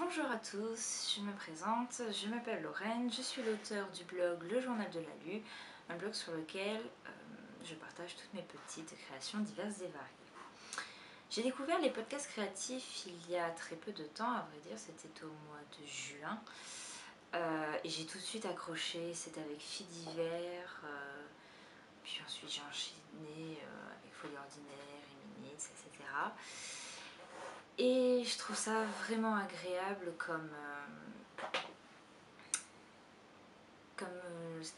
Bonjour à tous, je me présente, je m'appelle Lorraine, je suis l'auteure du blog Le Journal de la Lue, un blog sur lequel je partage toutes mes petites créations diverses et variées. J'ai découvert les podcasts créatifs il y a très peu de temps, à vrai dire c'était au mois de juin, et j'ai tout de suite accroché, c'était avec Filles d'hiver, puis ensuite j'ai enchaîné avec Folie ordinaire, Minutes, etc. Et je trouve ça vraiment agréable comme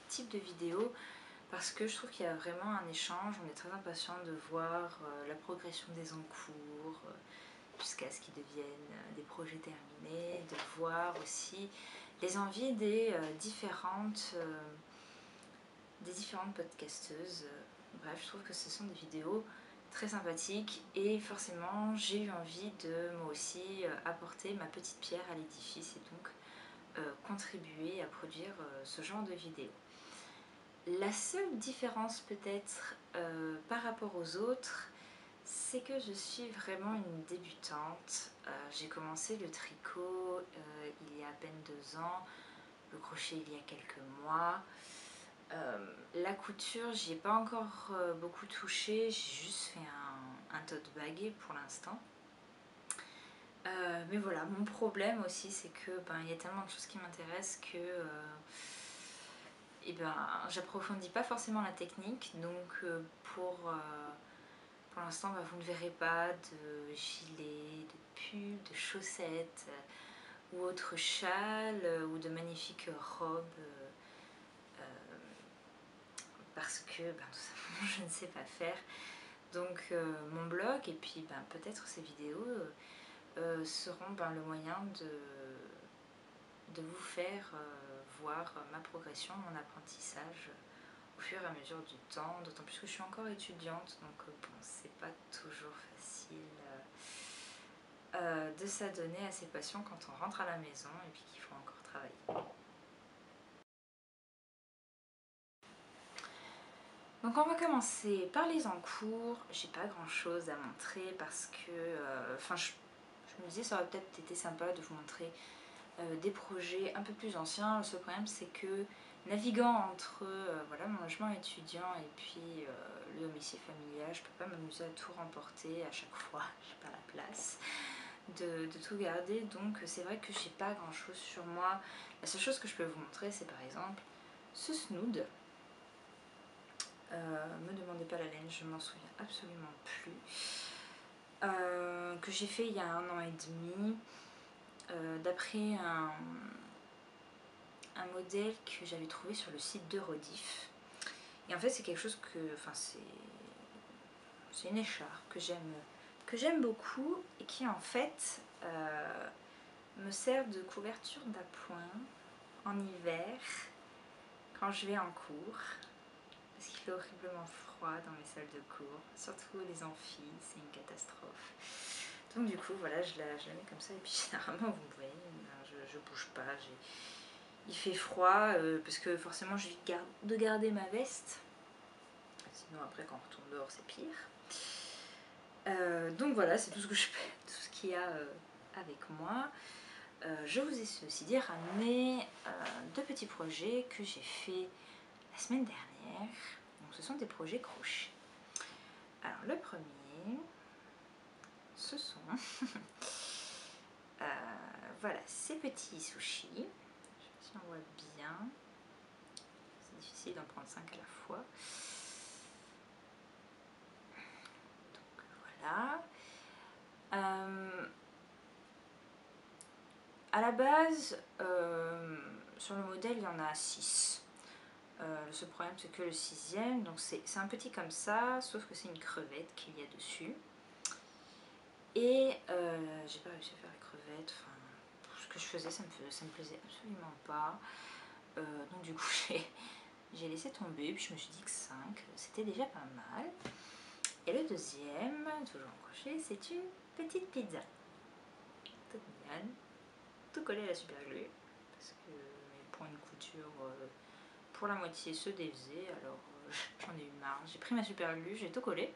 type de vidéo parce que je trouve qu'il y a vraiment un échange, on est très impatient de voir la progression des encours jusqu'à ce qu'ils deviennent des projets terminés, de voir aussi les envies des différentes podcasteuses. Bref, je trouve que ce sont des vidéos très sympathiques et forcément j'ai eu envie de moi aussi apporter ma petite pierre à l'édifice et donc contribuer à produire ce genre de vidéos. La seule différence peut-être par rapport aux autres, c'est que je suis vraiment une débutante. J'ai commencé le tricot il y a à peine 2 ans, le crochet il y a quelques mois. La couture, j'y ai pas encore beaucoup touché, j'ai juste fait un tote bag pour l'instant. Mais voilà, mon problème aussi c'est que il y a tellement de choses qui m'intéressent que j'approfondis pas forcément la technique, donc pour l'instant vous ne verrez pas de gilets, de pulls, de chaussettes ou autres châles ou de magnifiques robes parce que tout simplement je ne sais pas faire. Donc mon blog et puis peut-être ces vidéos seront le moyen de vous faire voir ma progression, mon apprentissage au fur et à mesure du temps, d'autant plus que je suis encore étudiante, donc c'est pas toujours facile de s'adonner à ses passions quand on rentre à la maison et puis qu'il faut encore travailler. Donc on va commencer par les encours. J'ai pas grand chose à montrer parce que je me disais ça aurait peut-être été sympa de vous montrer des projets un peu plus anciens. Le seul problème c'est que naviguant entre mon logement étudiant et puis le domicile familial, je peux pas m'amuser à tout remporter à chaque fois, j'ai pas la place de tout garder, donc c'est vrai que j'ai pas grand chose sur moi. La seule chose que je peux vous montrer c'est par exemple ce snood. Me demandez pas la laine, je m'en souviens absolument plus. Que j'ai fait il y a 1 an et demi d'après un modèle que j'avais trouvé sur le site de Rodif. Et en fait c'est quelque chose que, c'est une écharpe que j'aime beaucoup et qui en fait me sert de couverture d'appoint en hiver quand je vais en cours. Parce qu'il fait horriblement froid dans mes salles de cours, surtout les amphis, c'est une catastrophe. Donc du coup voilà, je la mets comme ça et puis généralement vous voyez, je bouge pas, il fait froid parce que forcément j'ai envie de garder ma veste, sinon après quand on retourne dehors c'est pire. Donc voilà, c'est tout ce que je fais, tout ce qu'il y a avec moi. Je vous ai ceci dit ramené 2 petits projets que j'ai fait la semaine dernière. Donc ce sont des projets crochets. Alors le premier, ce sont voilà ces petits sushis. Je sais pas si on voit bien. C'est difficile d'en prendre 5 à la fois. Donc voilà. À la base, sur le modèle, il y en a 6. Le seul problème c'est que le 6e, donc c'est un petit comme ça, sauf que c'est une crevette qu'il y a dessus. Et j'ai pas réussi à faire la crevette, ce que je faisais ça me plaisait absolument pas. Donc du coup j'ai laissé tomber, puis je me suis dit que 5 c'était déjà pas mal. Et le deuxième, toujours en crochet, c'est une petite pizza. Toute mignonne, tout collé à la super glue, parce que mes points de couture pour la moitié se défaisaient, alors j'en ai eu marre. J'ai pris ma super glue, j'ai tout collé.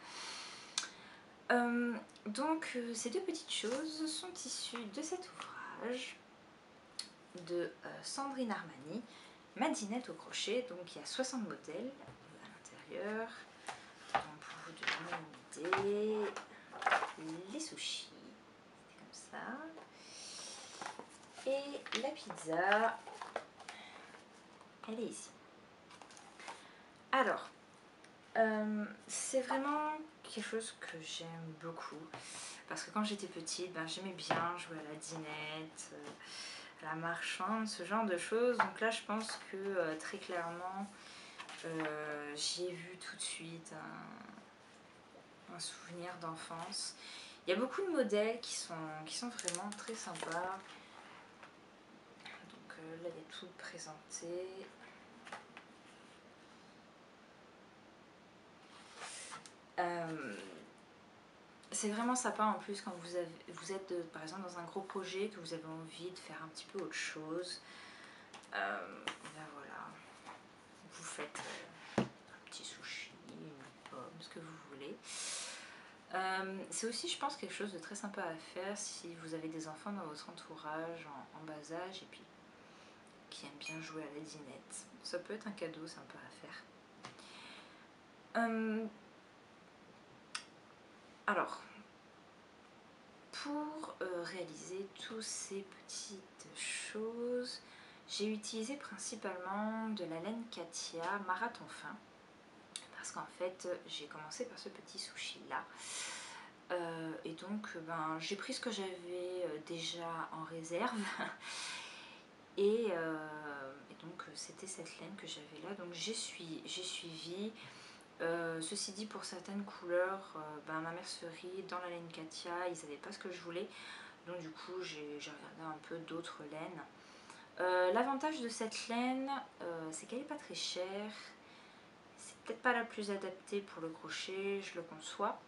Donc ces 2 petites choses sont issues de cet ouvrage Entourage de Sandrine Armani, Madinette au crochet. Donc il y a 60 modèles à l'intérieur. Donc pour vous donner une idée, les sushis, c'est comme ça. Et la pizza, elle est ici. Alors, c'est vraiment quelque chose que j'aime beaucoup. Parce que quand j'étais petite, ben, j'aimais bien jouer à la dinette, à la marchande, ce genre de choses. Donc là, je pense que très clairement, j'y ai vu tout de suite un souvenir d'enfance. Il y a beaucoup de modèles qui sont vraiment très sympas. Donc là, il y a tout présenté. C'est vraiment sympa en plus quand vous êtes par exemple dans un gros projet, que vous avez envie de faire un petit peu autre chose. Là voilà, vous faites un petit sushi, une pomme, ce que vous voulez. C'est aussi, je pense, quelque chose de très sympa à faire si vous avez des enfants dans votre entourage en bas âge et puis qui aiment bien jouer à la dinette. Ça peut être un cadeau sympa à faire. Alors, pour réaliser toutes ces petites choses, j'ai utilisé principalement de la laine Katia Marathon fin. Parce qu'en fait, j'ai commencé par ce petit sushi là. Et donc, ben, j'ai pris ce que j'avais déjà en réserve. Et donc, c'était cette laine que j'avais là. Donc, j'ai suivi. Ceci dit, pour certaines couleurs, ben, ma mercerie dans la laine Katia, ils n'avaient pas ce que je voulais. Donc du coup, j'ai regardé un peu d'autres laines. L'avantage de cette laine, c'est qu'elle n'est pas très chère. C'est peut-être pas la plus adaptée pour le crochet, je le conçois.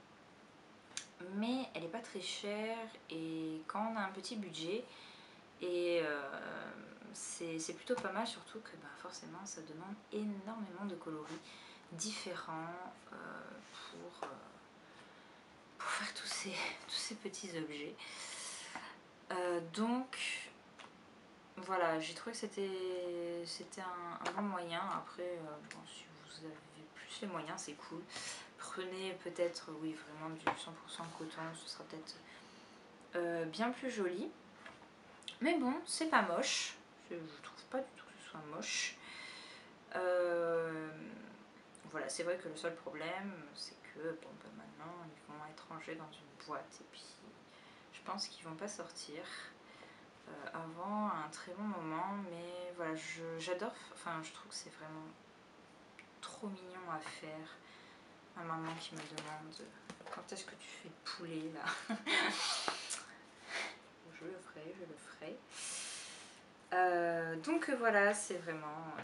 Mais elle n'est pas très chère et quand on a un petit budget, et c'est plutôt pas mal, surtout que ben, forcément ça demande énormément de coloris différents pour faire tous ces petits objets. Donc voilà, j'ai trouvé que c'était un bon moyen. Après, bon, si vous avez plus les moyens, c'est cool. Prenez peut-être, oui, vraiment du 100% coton, ce sera peut-être bien plus joli. Mais bon, c'est pas moche. Je trouve pas du tout que ce soit moche. Voilà, c'est vrai que le seul problème, c'est que bon, ben maintenant, ils vont être rangés dans une boîte et puis je pense qu'ils vont pas sortir avant un très bon moment. Mais voilà, j'adore, enfin, je trouve que c'est vraiment trop mignon à faire. Ma maman qui me demande quand est-ce que tu fais le poulet là. Je le ferai. Donc voilà, c'est vraiment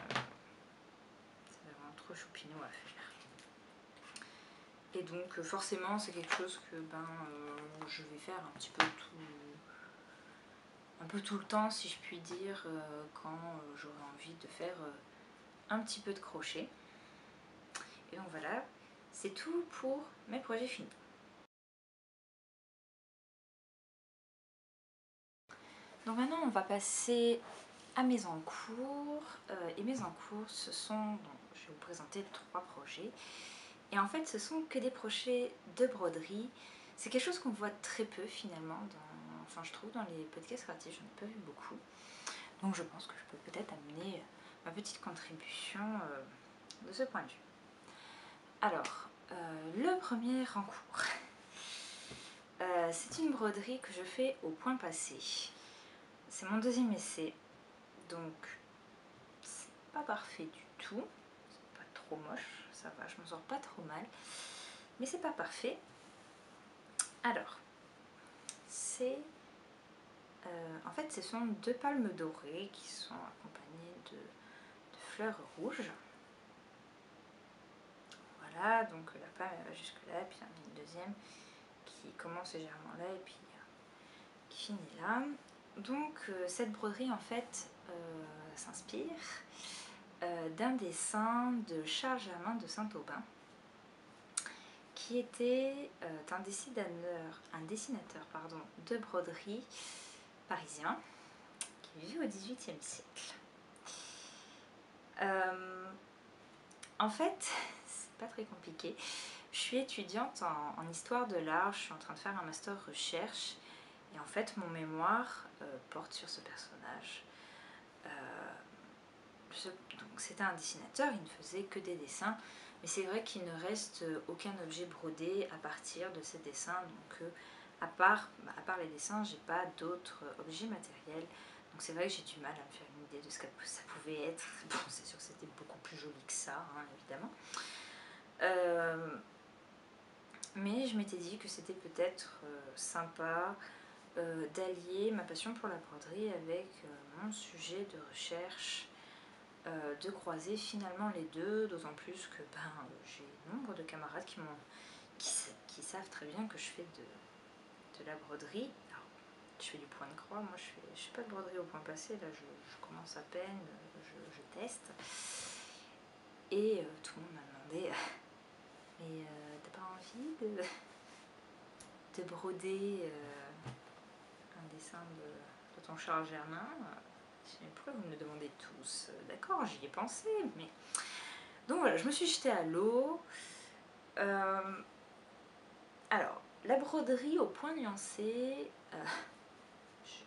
trop choupinou à faire. Et donc forcément c'est quelque chose que je vais faire un peu tout le temps, si je puis dire, quand j'aurai envie de faire un petit peu de crochet. Et donc voilà, c'est tout pour mes projets finis. Donc maintenant on va passer à mes encours. Et mes encours, ce sont, donc, je vais vous présenter 3 projets. Et en fait ce sont que des projets de broderie. C'est quelque chose qu'on voit très peu finalement, enfin je trouve dans les podcasts créatifs, j'en ai pas vu beaucoup. Donc je pense que je peux peut-être amener ma petite contribution de ce point de vue. Alors, le premier encours, c'est une broderie que je fais au point passé. C'est mon deuxième essai, donc c'est pas parfait du tout, c'est pas trop moche, ça va, je m'en sors pas trop mal, mais c'est pas parfait. Alors, c'est en fait ce sont 2 palmes dorées qui sont accompagnées de fleurs rouges. Voilà, donc la palme va jusque là, puis il y en a une deuxième qui commence légèrement là et puis qui finit là. Donc cette broderie en fait s'inspire d'un dessin de Charles Germain de Saint-Aubin, qui était un dessinateur de broderie parisien. vu au XVIIIe siècle. En fait, c'est pas très compliqué. Je suis étudiante en histoire de l'art, je suis en train de faire un master recherche et en fait mon mémoire porte sur ce personnage. Donc c'était un dessinateur, il ne faisait que des dessins, mais c'est vrai qu'il ne reste aucun objet brodé à partir de ces dessins, donc à part les dessins, j'ai pas d'autres objets matériels. Donc c'est vrai que j'ai du mal à me faire une idée de ce que ça pouvait être. Bon, c'est sûr que c'était beaucoup plus joli que ça, hein, évidemment. Mais je m'étais dit que c'était peut-être sympa d'allier ma passion pour la broderie avec mon sujet de recherche, de croiser finalement les deux, d'autant plus que j'ai nombre de camarades qui savent très bien que je fais de la broderie. Alors, je fais du point de croix, moi je fais pas de broderie au point passé, là je commence à peine, je teste. Et tout le monde m'a demandé mais t'as pas envie de broder un dessin de ton Charles Germain? Pourquoi vous me le demandez tous? D'accord, j'y ai pensé, mais... Donc voilà, je me suis jetée à l'eau. Alors, la broderie au point nuancé,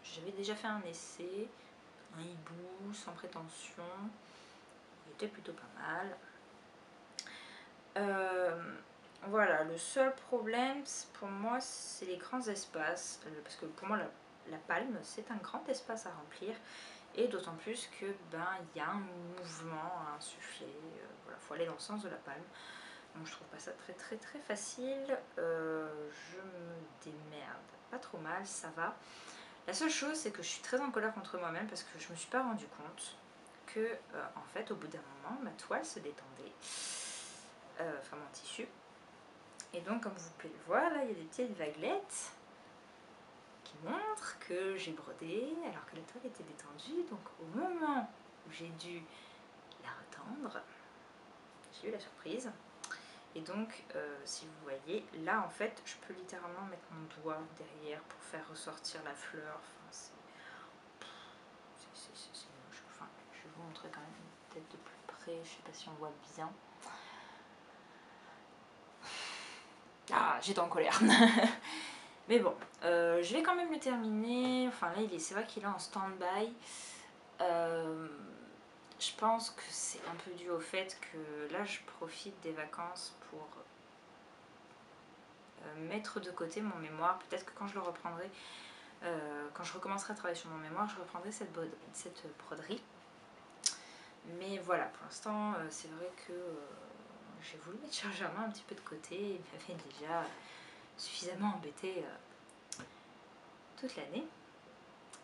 j'avais déjà fait un essai, un hibou, sans prétention. Il était plutôt pas mal. Voilà, le seul problème pour moi, c'est les grands espaces. Parce que pour moi, la palme, c'est un grand espace à remplir. Et d'autant plus que il y a un mouvement à insuffler. Voilà, faut aller dans le sens de la palme. Donc je trouve pas ça très très très facile. Je me démerde pas trop mal, ça va. La seule chose, c'est que je suis très en colère contre moi-même parce que je me suis pas rendu compte que en fait au bout d'un moment ma toile se détendait, enfin mon tissu. Et donc comme vous pouvez le voir, là il y a des petites vaguelettes qui montrent que j'ai brodé alors que la toile était détendue. Donc au moment où j'ai dû la retendre, j'ai eu la surprise. Et donc, si vous voyez, là en fait, je peux littéralement mettre mon doigt derrière pour faire ressortir la fleur. Enfin, c'est moche. Enfin, je vais vous montrer quand même peut-être de plus près. Je sais pas si on voit bien. Ah, j'étais en colère. Mais bon, je vais quand même le terminer. Enfin là, c'est vrai qu'il est en stand-by. Je pense que c'est un peu dû au fait que là, je profite des vacances pour mettre de côté mon mémoire. Peut-être que quand je le reprendrai, quand je recommencerai à travailler sur mon mémoire, je reprendrai cette broderie. Mais voilà, pour l'instant, c'est vrai que j'ai voulu mettre Charles Germain un petit peu de côté. Il m'avait déjà suffisamment embêté toute l'année.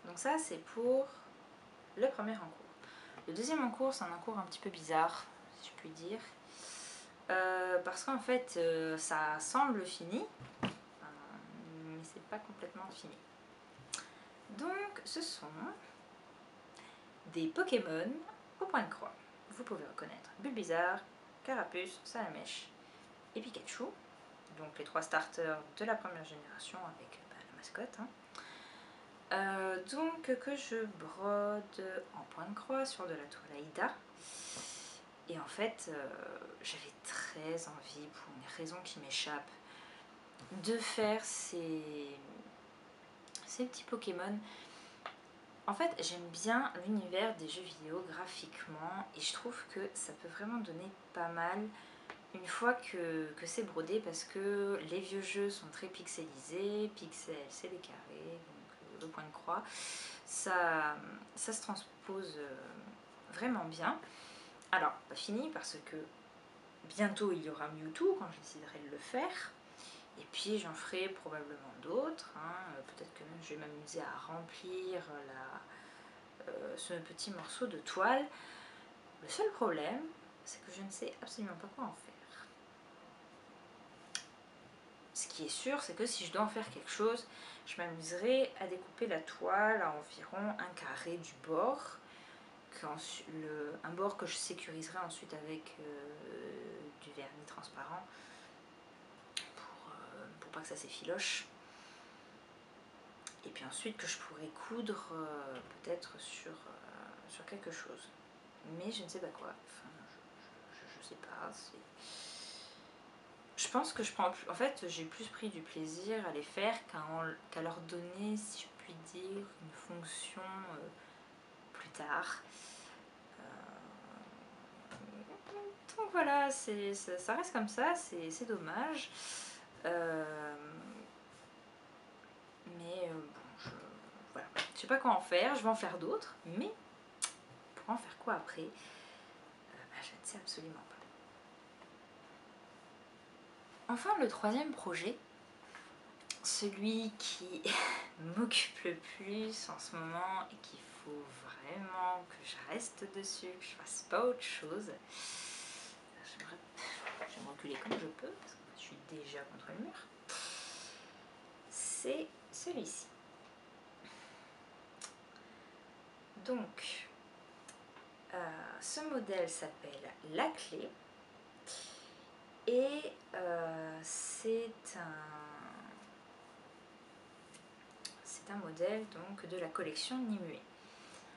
Donc ça, c'est pour le premier en cours. Le deuxième en cours, c'est un cours un petit peu bizarre, si je puis dire. Parce qu'en fait, ça semble fini, mais c'est pas complètement fini. Donc, ce sont des Pokémon au point de croix. Vous pouvez reconnaître Bulbizarre, Carapuce, Salamèche et Pikachu. Donc, les 3 starters de la première génération avec la mascotte. Hein. Donc, que je brode en point de croix sur de la toile Aïda. Et en fait, j'avais très envie, pour une raison qui m'échappe, de faire ces petits Pokémon. En fait, j'aime bien l'univers des jeux vidéo graphiquement et je trouve que ça peut vraiment donner pas mal une fois que c'est brodé parce que les vieux jeux sont très pixelisés, pixels c'est des carrés, donc le point de croix, ça se transpose vraiment bien. Alors, pas fini parce que bientôt il y aura Mewtwo quand je déciderai de le faire. Et puis j'en ferai probablement d'autres. Hein. Peut-être que même je vais m'amuser à remplir ce petit morceau de toile. Le seul problème, c'est que je ne sais absolument pas quoi en faire. Ce qui est sûr, c'est que si je dois en faire quelque chose, je m'amuserai à découper la toile à environ un carré du bord. Un bord que je sécuriserai ensuite avec du vernis transparent pour pas que ça s'effiloche. et puis ensuite que je pourrais coudre peut-être sur quelque chose. Mais je ne sais pas quoi, enfin, je sais pas, je pense que je prends plus... En fait, j'ai plus pris du plaisir à les faire qu'à leur donner, si je puis dire, une fonction plus tard. Donc voilà, ça reste comme ça, c'est dommage. Mais bon, voilà. Je sais pas quoi en faire, je vais en faire d'autres, mais pour en faire quoi après, je ne sais absolument pas. Enfin, le troisième projet, celui qui m'occupe le plus en ce moment et qu'il faut vraiment que je reste dessus, que je fasse pas autre chose. Je vais me reculer comme je peux parce que je suis déjà contre le mur. C'est celui-ci. Donc, ce modèle s'appelle La Clé et c'est un modèle donc de la collection Nimue.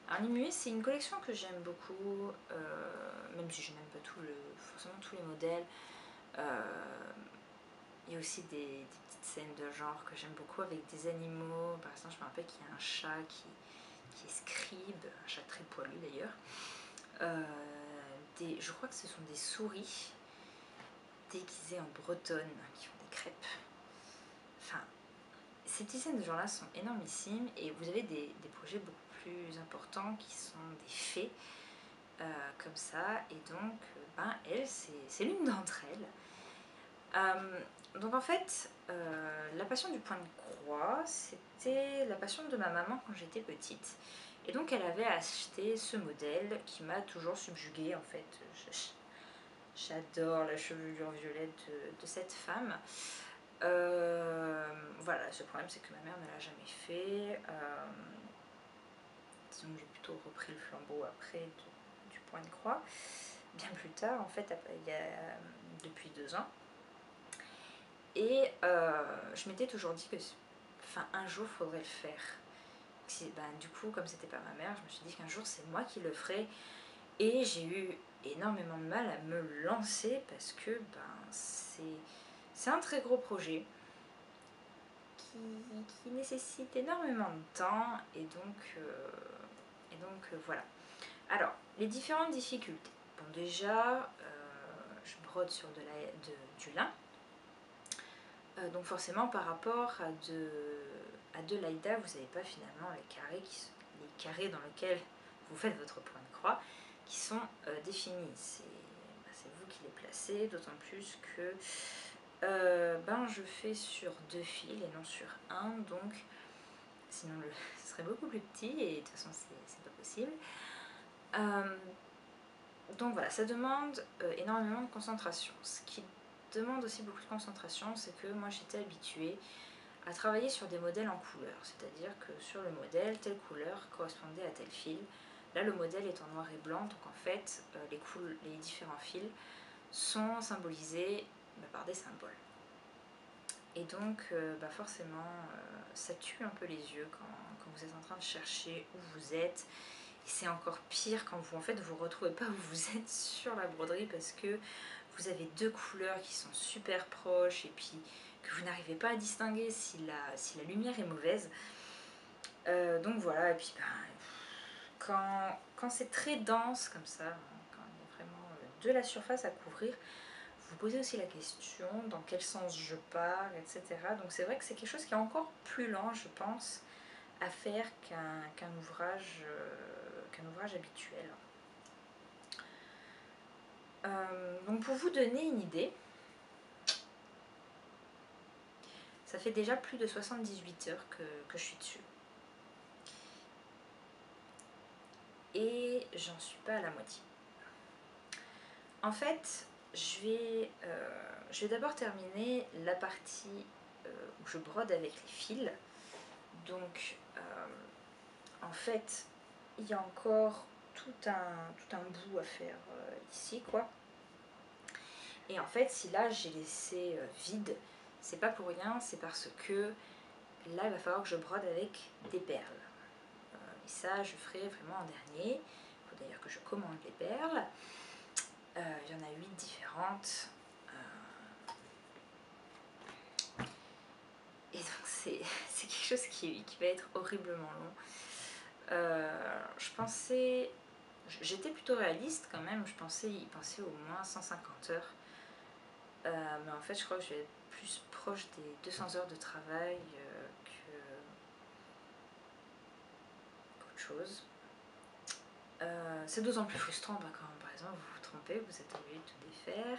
Alors Nimue, c'est une collection que j'aime beaucoup, même si je n'aime pas forcément tous les modèles. Il y a aussi des petites scènes de genre que j'aime beaucoup avec des animaux. Par exemple, je me rappelle qu'il y a un chat qui est scribe, un chat très poilu d'ailleurs. Je crois que ce sont des souris déguisées en bretonne qui font des crêpes. Enfin, ces petites scènes de genre là sont énormissimes et vous avez des projets beaucoup plus importants qui sont des fées comme ça, et donc elle c'est l'une d'entre elles. Donc en fait la passion du point de croix, c'était la passion de ma maman quand j'étais petite, et donc elle avait acheté ce modèle qui m'a toujours subjuguée en fait. J'adore la chevelure violette de cette femme. Voilà, ce problème c'est que ma mère ne l'a jamais fait. Disons que j'ai plutôt repris le flambeau après du point de croix, bien plus tard en fait, depuis 2 ans. Et je m'étais toujours dit que un jour il faudrait le faire. Du coup, comme c'était pas ma mère, je me suis dit qu'un jour c'est moi qui le ferais. Et j'ai eu énormément de mal à me lancer parce que c'est un très gros projet qui nécessite énormément de temps, et donc voilà. Alors, les différentes difficultés. Bon, déjà, je brode sur du lin. Donc forcément, par rapport à de l'aïda, vous n'avez pas finalement les carrés dans lesquels vous faites votre point de croix qui sont définis. C'est vous qui les placez, d'autant plus que je fais sur 2 fils et non sur un, donc sinon ce serait beaucoup plus petit et de toute façon c'est pas possible. Donc voilà, ça demande énormément de concentration. Ce qui demande aussi beaucoup de concentration, c'est que moi j'étais habituée à travailler sur des modèles en couleur, c'est-à-dire que sur le modèle, telle couleur correspondait à tel fil. Là, le modèle est en noir et blanc, donc en fait, les différents fils sont symbolisés par des symboles. Et donc, forcément, ça tue un peu les yeux quand vous êtes en train de chercher où vous êtes. Et c'est encore pire quand vous retrouvez pas où vous êtes sur la broderie, parce que vous avez 2 couleurs qui sont super proches et puis que vous n'arrivez pas à distinguer si la lumière est mauvaise. Donc voilà, et puis quand c'est très dense comme ça, quand il y a vraiment de la surface à couvrir, vous posez aussi la question dans quel sens je pars, etc. Donc c'est vrai que c'est quelque chose qui est encore plus lent, je pense, à faire qu'un ouvrage habituel. Donc pour vous donner une idée, ça fait déjà plus de 78 heures que je suis dessus. Et j'en suis pas à la moitié. En fait, je vais d'abord terminer la partie où je brode avec les fils. Donc, en fait, il y a encore tout un bout à faire ici, quoi. Et en fait, si là j'ai laissé vide, c'est pas pour rien, c'est parce que là il va falloir que je brode avec des perles. Et ça je ferai vraiment en dernier. Il faut d'ailleurs que je commande les perles. Il y en a 8 différentes. Et donc c'est quelque chose qui va être horriblement long. Je pensais... J'étais plutôt réaliste quand même, je pensais y passer au moins 150 heures. Mais en fait je crois que je vais être plus proche des 200 heures de travail qu'autre chose. C'est d'autant plus frustrant quand par exemple vous vous trompez, vous êtes obligé de tout défaire.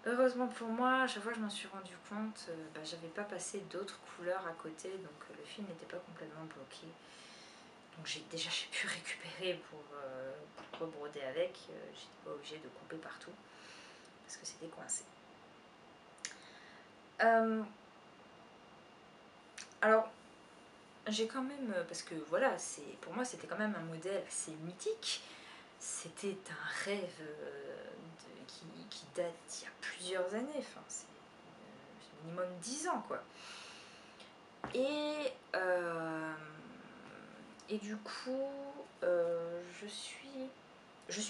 Heureusement pour moi, à chaque fois que je m'en suis rendu compte, j'avais pas passé d'autres couleurs à côté, donc le fil n'était pas complètement bloqué. Donc j'ai pu récupérer pour rebroder avec, j'étais pas obligée de couper partout parce que c'était coincé. Alors j'ai quand même, parce que voilà, pour moi c'était quand même un modèle assez mythique. C'était un rêve qui date d'il y a plusieurs années, enfin c'est minimum 10 ans quoi. Et du coup, je suis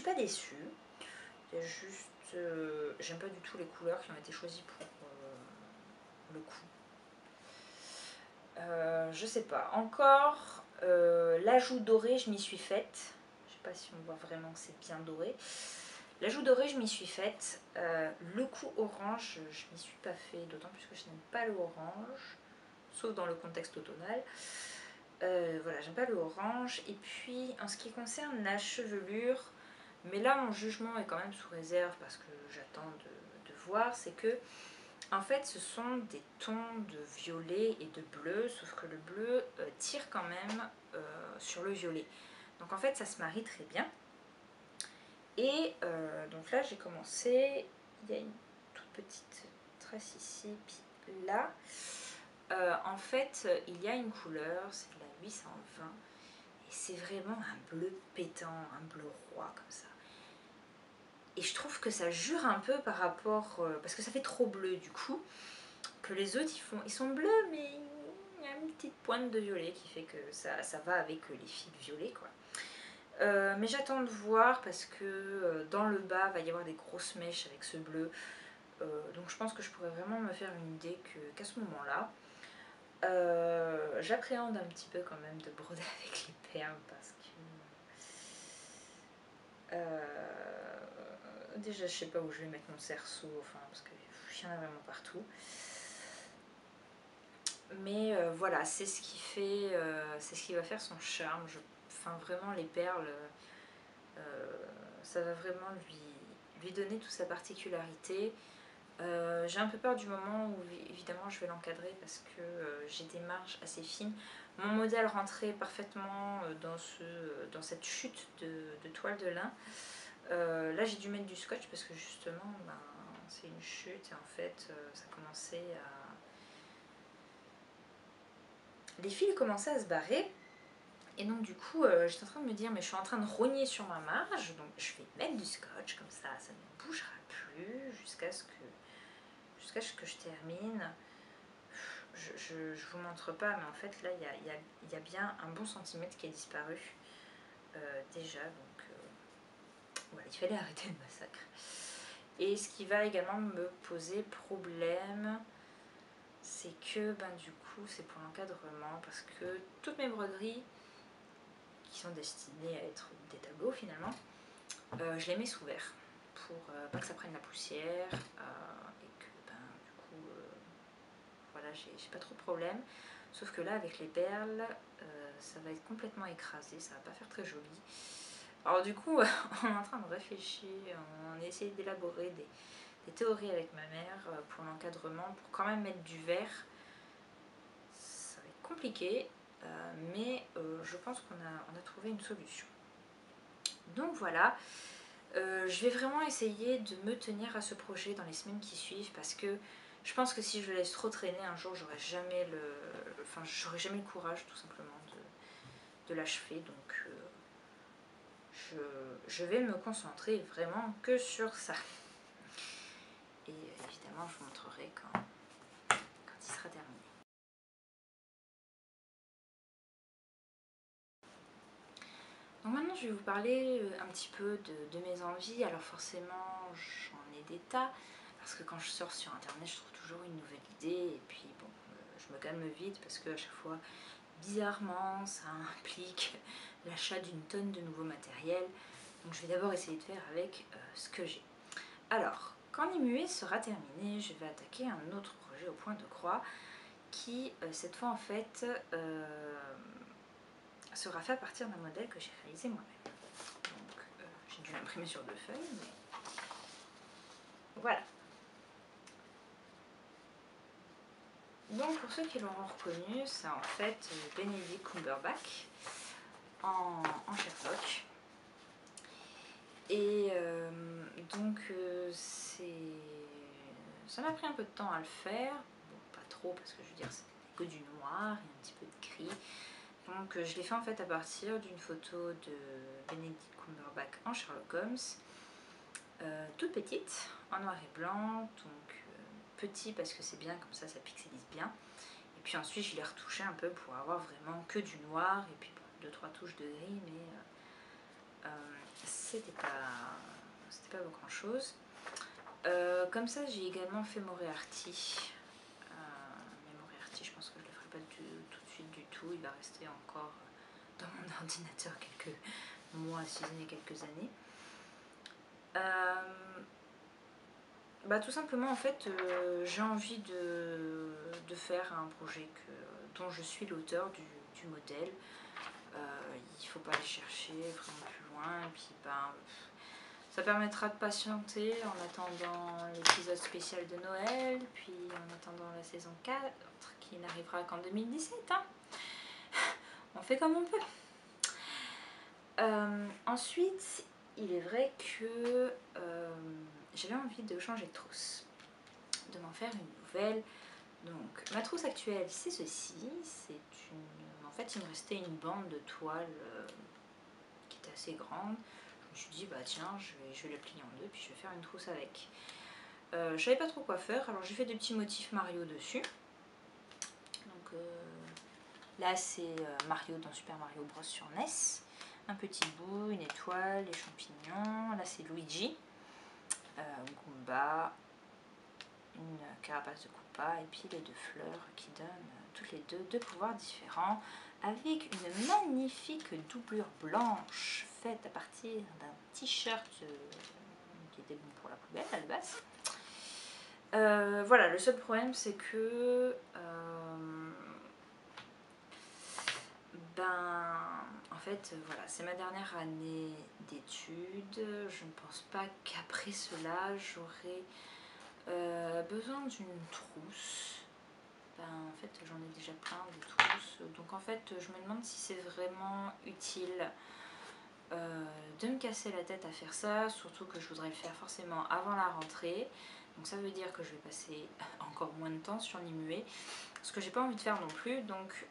pas déçue. C'est juste, j'aime pas du tout les couleurs qui ont été choisies pour le coup. Je sais pas. Encore, l'ajout doré, je m'y suis faite. Je sais pas si on voit vraiment que c'est bien doré. L'ajout doré, je m'y suis faite. Le coup orange, je m'y suis pas fait, d'autant plus que je n'aime pas le orange, sauf dans le contexte automnal. Voilà, j'aime pas le orange. Et puis, en ce qui concerne la chevelure, mais là, mon jugement est quand même sous réserve parce que j'attends de voir, c'est que en fait, ce sont des tons de violet et de bleu, sauf que le bleu tire quand même sur le violet. Donc en fait, ça se marie très bien. Et donc là, j'ai commencé, il y a une toute petite trace ici, puis là. En fait, il y a une couleur, c'est de la 820, et c'est vraiment un bleu pétant, un bleu roi comme ça. Et je trouve que ça jure un peu par rapport, parce que ça fait trop bleu du coup, que les autres ils sont bleus, mais il y a une petite pointe de violet qui fait que ça va avec les fils violets quoi. Mais j'attends de voir parce que dans le bas va y avoir des grosses mèches avec ce bleu, donc je pense que je pourrais vraiment me faire une idée qu'à ce moment là. J'appréhende un petit peu quand même de broder avec les perles parce que déjà je sais pas où je vais mettre mon cerceau, enfin parce qu'il y en a vraiment partout. Mais voilà, c'est ce qui fait, c'est ce qui va faire son charme. Enfin vraiment les perles, ça va vraiment lui donner toute sa particularité. J'ai un peu peur du moment où évidemment je vais l'encadrer parce que j'ai des marges assez fines. Mon modèle rentrait parfaitement dans cette chute de toile de lin. Là j'ai dû mettre du scotch parce que justement c'est une chute et en fait ça commençait à... Les fils commençaient à se barrer. Et donc du coup j'étais en train de me dire mais je suis en train de rogner sur ma marge, donc je vais mettre du scotch comme ça ne bougera plus jusqu'à ce que je termine. Je vous montre pas, mais en fait là il y a bien un bon centimètre qui est disparu déjà, donc voilà, il fallait arrêter le massacre. Et ce qui va également me poser problème, c'est que du coup c'est pour l'encadrement, parce que toutes mes broderies qui sont destinées à être des tableaux finalement, je les mets sous verre pour pas que ça prenne la poussière et que du coup voilà, j'ai pas trop de problème. Sauf que là avec les perles ça va être complètement écrasé, ça va pas faire très joli. Alors du coup on est en train de réfléchir, on a essayé d'élaborer des théories avec ma mère pour l'encadrement, pour quand même mettre du verre. Ça va être compliqué, mais je pense qu'on a trouvé une solution. Donc voilà, je vais vraiment essayer de me tenir à ce projet dans les semaines qui suivent parce que je pense que si je le laisse trop traîner un jour, j'aurai jamais le courage tout simplement de l'achever. Donc je vais me concentrer vraiment que sur ça. Et évidemment, je vous montrerai quand il sera terminé. Donc maintenant je vais vous parler un petit peu de mes envies. Alors forcément j'en ai des tas, parce que quand je sors sur internet je trouve toujours une nouvelle idée, et puis bon, je me calme vite parce que à chaque fois, bizarrement, ça implique l'achat d'une tonne de nouveaux matériels. Donc je vais d'abord essayer de faire avec ce que j'ai. Alors, quand l'Imue sera terminé, je vais attaquer un autre projet au point de croix qui, cette fois en fait, sera fait à partir d'un modèle que j'ai réalisé moi-même. Donc, j'ai dû l'imprimer sur 2 feuilles, mais voilà. Donc, pour ceux qui l'auront reconnu, c'est en fait Benedict Cumberbatch en Sherlock. Et donc, ça m'a pris un peu de temps à le faire. Bon, pas trop, parce que je veux dire, c'est que du noir et un petit peu de gris. Donc, je l'ai fait en fait à partir d'une photo de Benedict Cumberbatch en Sherlock Holmes, toute petite, en noir et blanc. Donc, petit parce que c'est bien, comme ça pixelise bien. Et puis ensuite, je l'ai retouché un peu pour avoir vraiment que du noir. Et puis, bon, 2-3 touches de gris, mais c'était pas grand chose. Comme ça, j'ai également fait Moriarty. Mais Moriarty, je pense que je le ferai pas tout de suite du tout. Il va rester encore dans mon ordinateur quelques mois, si ce n'est quelques années. Tout simplement, en fait, j'ai envie de faire un projet dont je suis l'auteur du modèle. Il ne faut pas aller chercher vraiment plus loin. Et puis, ça permettra de patienter en attendant l'épisode spécial de Noël, puis en attendant la saison 4, qui n'arrivera qu'en 2017. Hein. On fait comme on peut. Ensuite, il est vrai que j'avais envie de changer de trousse, de m'en faire une nouvelle. Donc, ma trousse actuelle, c'est ceci. En fait, il me restait une bande de toile qui était assez grande. Je me suis dit, bah tiens, je vais la plier en deux, puis je vais faire une trousse avec. Je savais pas trop quoi faire, alors j'ai fait des petits motifs Mario dessus. Donc là, c'est Mario dans Super Mario Bros sur NES. Un petit bout, une étoile, les champignons. Là, c'est Luigi, Goomba, une carapace de Koopa, et puis les 2 fleurs qui donnent toutes les deux pouvoirs différents, avec une magnifique doublure blanche faite à partir d'un t-shirt qui était bon pour la poubelle à la base. Voilà, le seul problème c'est que en fait voilà, c'est ma dernière année d'études. Je ne pense pas qu'après cela j'aurai besoin d'une trousse. En fait j'en ai déjà plein de trousses, donc en fait je me demande si c'est vraiment utile de me casser la tête à faire ça, surtout que je voudrais le faire forcément avant la rentrée. Donc ça veut dire que je vais passer encore moins de temps sur l'Imue, ce que j'ai pas envie de faire non plus. Donc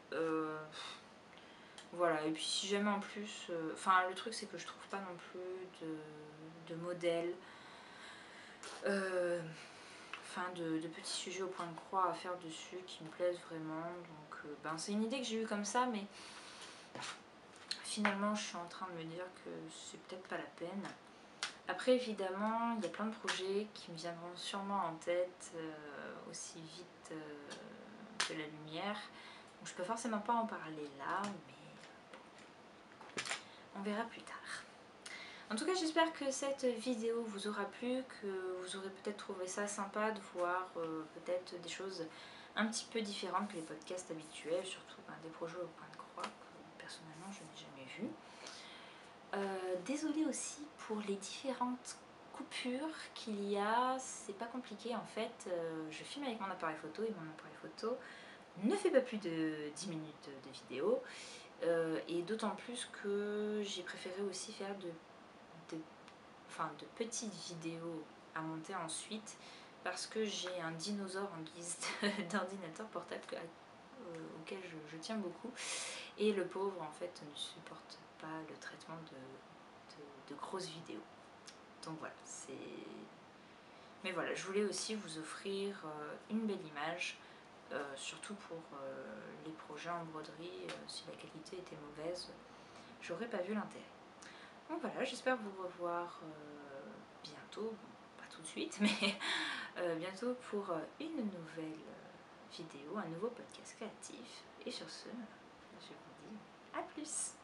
voilà, et puis si jamais en plus, le truc c'est que je trouve pas non plus de modèle, de petits sujets au point de croix à faire dessus qui me plaisent vraiment. Donc c'est une idée que j'ai eue comme ça, mais finalement je suis en train de me dire que c'est peut-être pas la peine. Après évidemment il y a plein de projets qui me viendront sûrement en tête aussi vite que la lumière. Donc je peux forcément pas en parler là, mais on verra plus tard. En tout cas j'espère que cette vidéo vous aura plu, que vous aurez peut-être trouvé ça sympa de voir peut-être des choses un petit peu différentes que les podcasts habituels, surtout des projets au point de croix que personnellement je n'ai jamais vus. Désolée aussi pour les différentes coupures qu'il y a, c'est pas compliqué en fait. Je filme avec mon appareil photo et mon appareil photo ne fait pas plus de 10 minutes de vidéo. Et d'autant plus que j'ai préféré aussi faire de petites vidéos à monter ensuite, parce que j'ai un dinosaure en guise d'ordinateur portable auquel je tiens beaucoup, et le pauvre en fait ne supporte pas le traitement de grosses vidéos. Donc voilà, mais voilà, je voulais aussi vous offrir une belle image, surtout pour les projets en broderie. Si la qualité était mauvaise, j'aurais pas vu l'intérêt. Donc voilà, j'espère vous revoir bientôt, bon, pas tout de suite, mais bientôt pour une nouvelle vidéo, un nouveau podcast créatif. Et sur ce, je vous dis à plus.